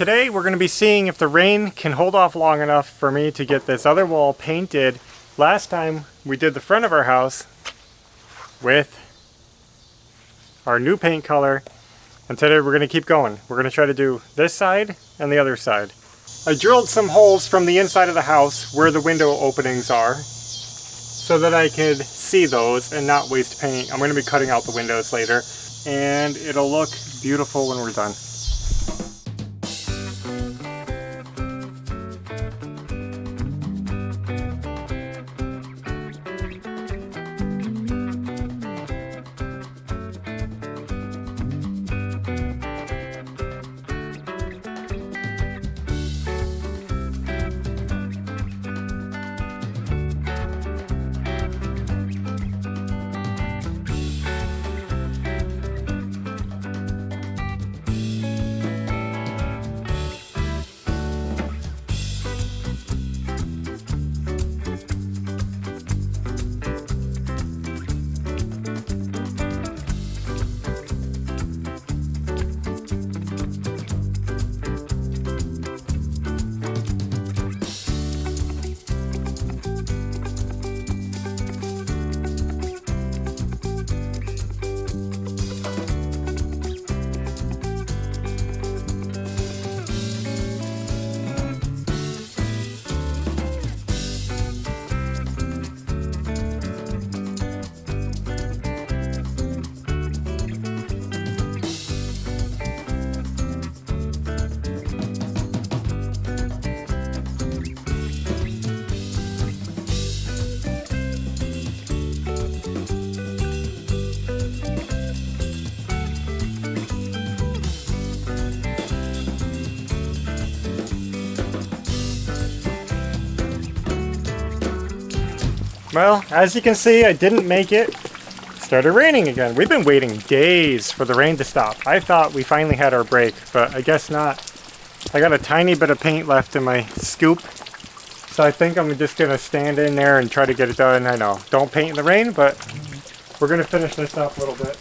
today we're going to be seeing if the rain can hold off long enough for me to get this other wall painted. Last time we did the front of our house with our new paint color, and today we're going to keep going. We're going to try to do this side and the other side. I drilled some holes from the inside of the house where the window openings are so that I could see those and not waste paint. I'm going to be cutting out the windows later and it'll look beautiful when we're done. Well, as you can see, I didn't make it. It started raining again. We've been waiting days for the rain to stop. I thought we finally had our break, but I guess not. I got a tiny bit of paint left in my scoop, so I think I'm just gonna stand in there and try to get it done. I know, don't paint in the rain, but we're gonna finish this up a little bit.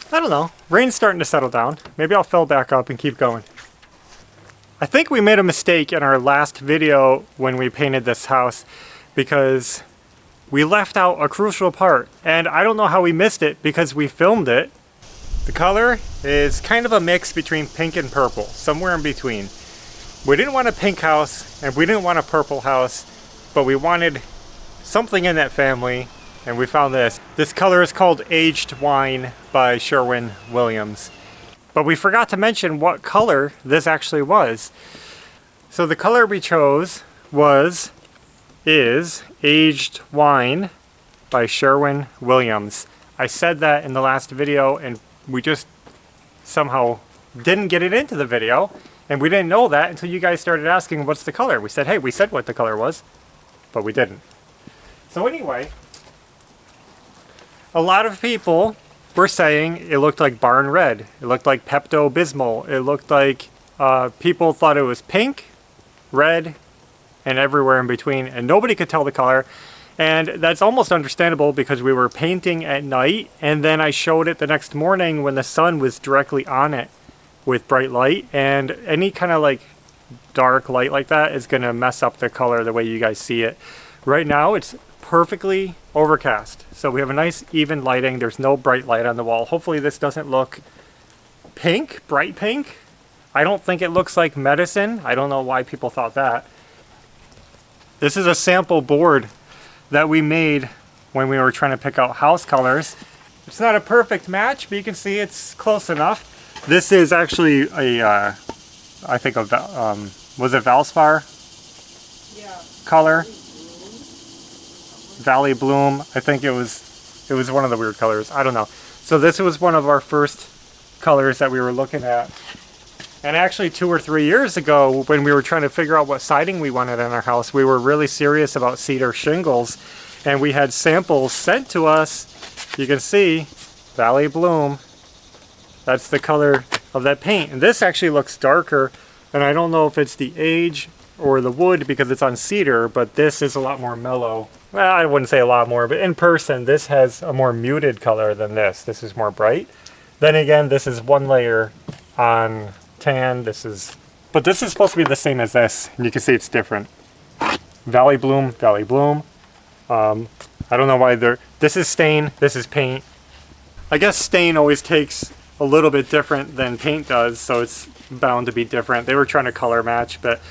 I don't know, rain's starting to settle down. Maybe I'll fill back up and keep going. I think we made a mistake in our last video when we painted this house because we left out a crucial part, and I don't know how we missed it because we filmed it. The color is kind of a mix between pink and purple, somewhere in between. We didn't want a pink house and we didn't want a purple house, but we wanted something in that family. And we found this. This color is called Aged Wine by Sherwin-Williams. But we forgot to mention what color this actually was. So the color we chose is Aged Wine by Sherwin-Williams. I said that in the last video and we just somehow didn't get it into the video. And we didn't know that until you guys started asking what's the color. We said, hey, we said what the color was, but we didn't. So anyway, a lot of people were saying it looked like Barn Red. It looked like Pepto-Bismol. It looked like people thought it was pink, red, and everywhere in between. And nobody could tell the color. And that's almost understandable because we were painting at night. And then I showed it the next morning when the sun was directly on it with bright light. And any kind of like dark light like that is going to mess up the color the way you guys see it. Right now it's perfectly overcast. So we have a nice even lighting. There's no bright light on the wall. Hopefully this doesn't look pink, bright pink. I don't think it looks like medicine. I don't know why people thought that. This is a sample board that we made when we were trying to pick out house colors. It's not a perfect match, but you can see it's close enough. This is actually a, I think was it Valspar? Yeah. Color? Valley Bloom. I think it was one of the weird colors. I don't know. So this was one of our first colors that we were looking at. And actually 2 or 3 years ago, when we were trying to figure out what siding we wanted in our house, we were really serious about cedar shingles. And we had samples sent to us. You can see Valley Bloom. That's the color of that paint. And this actually looks darker. And I don't know if it's the age or the wood because it's on cedar, but this is a lot more mellow. Well, I wouldn't say a lot more, but in person, this has a more muted color than this. This is more bright. Then again, this is one layer on tan. But this is supposed to be the same as this. And you can see it's different. Valley Bloom, Valley Bloom. I don't know why this is stain, this is paint. I guess stain always takes a little bit different than paint does, so it's bound to be different. They were trying to color match, but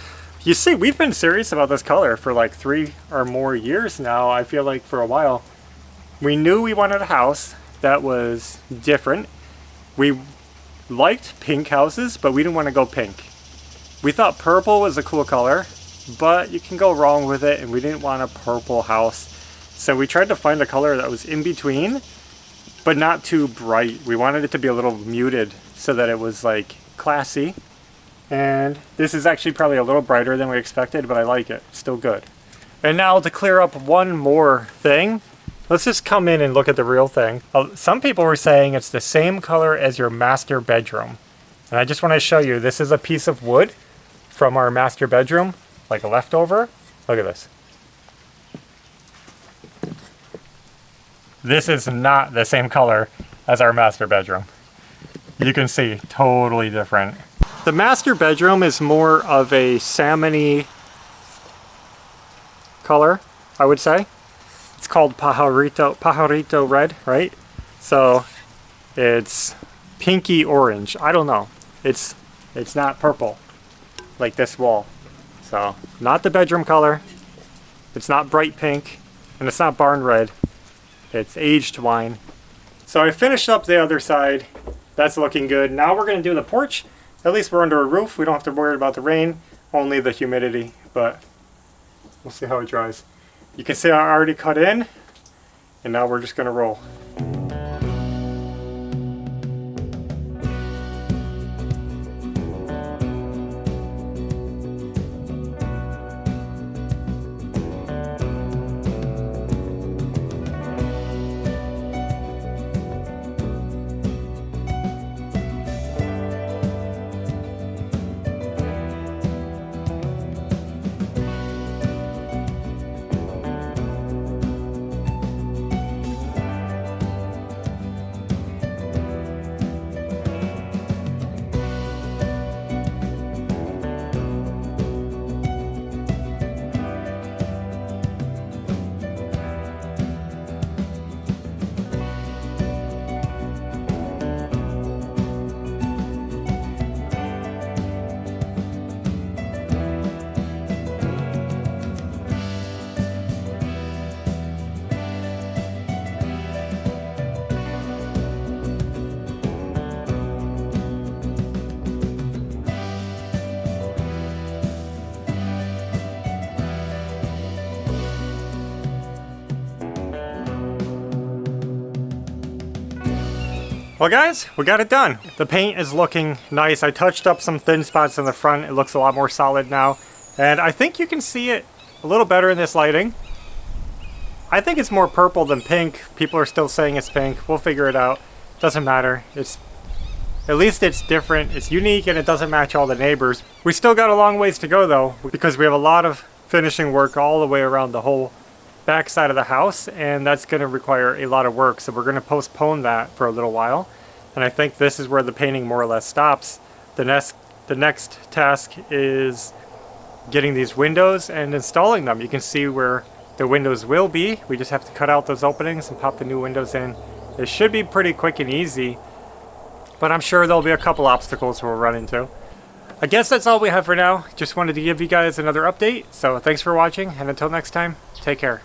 you see, we've been serious about this color for like 3 or more years now. I feel like for a while. We knew we wanted a house that was different. We liked pink houses, but we didn't want to go pink. We thought purple was a cool color, but you can go wrong with it, and we didn't want a purple house. So we tried to find a color that was in between, but not too bright. We wanted it to be a little muted so that it was like classy. And this is actually probably a little brighter than we expected, but I like it. It's still good. And now to clear up one more thing, let's just come in and look at the real thing. Some people were saying it's the same color as your master bedroom. And I just want to show you, this is a piece of wood from our master bedroom, like a leftover. Look at this. This is not the same color as our master bedroom. You can see, totally different. The master bedroom is more of a salmon-y color, I would say. It's called pajarito red, right? So it's pinky orange. I don't know. It's not purple like this wall. So not the bedroom color. It's not bright pink, and it's not barn red. It's aged wine. So I finished up the other side. That's looking good. Now we're going to do the porch. At least we're under a roof. We don't have to worry about the rain, only the humidity, but we'll see how it dries. You can see I already cut in, and now we're just going to roll. Well guys, we got it done. The paint is looking nice. I touched up some thin spots in the front. It looks a lot more solid now. And I think you can see it a little better in this lighting. I think it's more purple than pink. People are still saying it's pink. We'll figure it out. Doesn't matter. At least it's different. It's unique and it doesn't match all the neighbors. We still got a long ways to go though, because we have a lot of finishing work all the way around the whole back side of the house, and that's going to require a lot of work, so we're going to postpone that for a little while. And I think this is where the painting more or less stops. The next task is getting these windows and installing them. You can see we're the windows will be. We just have to cut out those openings and pop the new windows in. It should be pretty quick and easy, but I'm sure there'll be a couple obstacles we'll run into. I guess that's all we have for now. Just wanted to give you guys another update. So thanks for watching, and until next time, take care.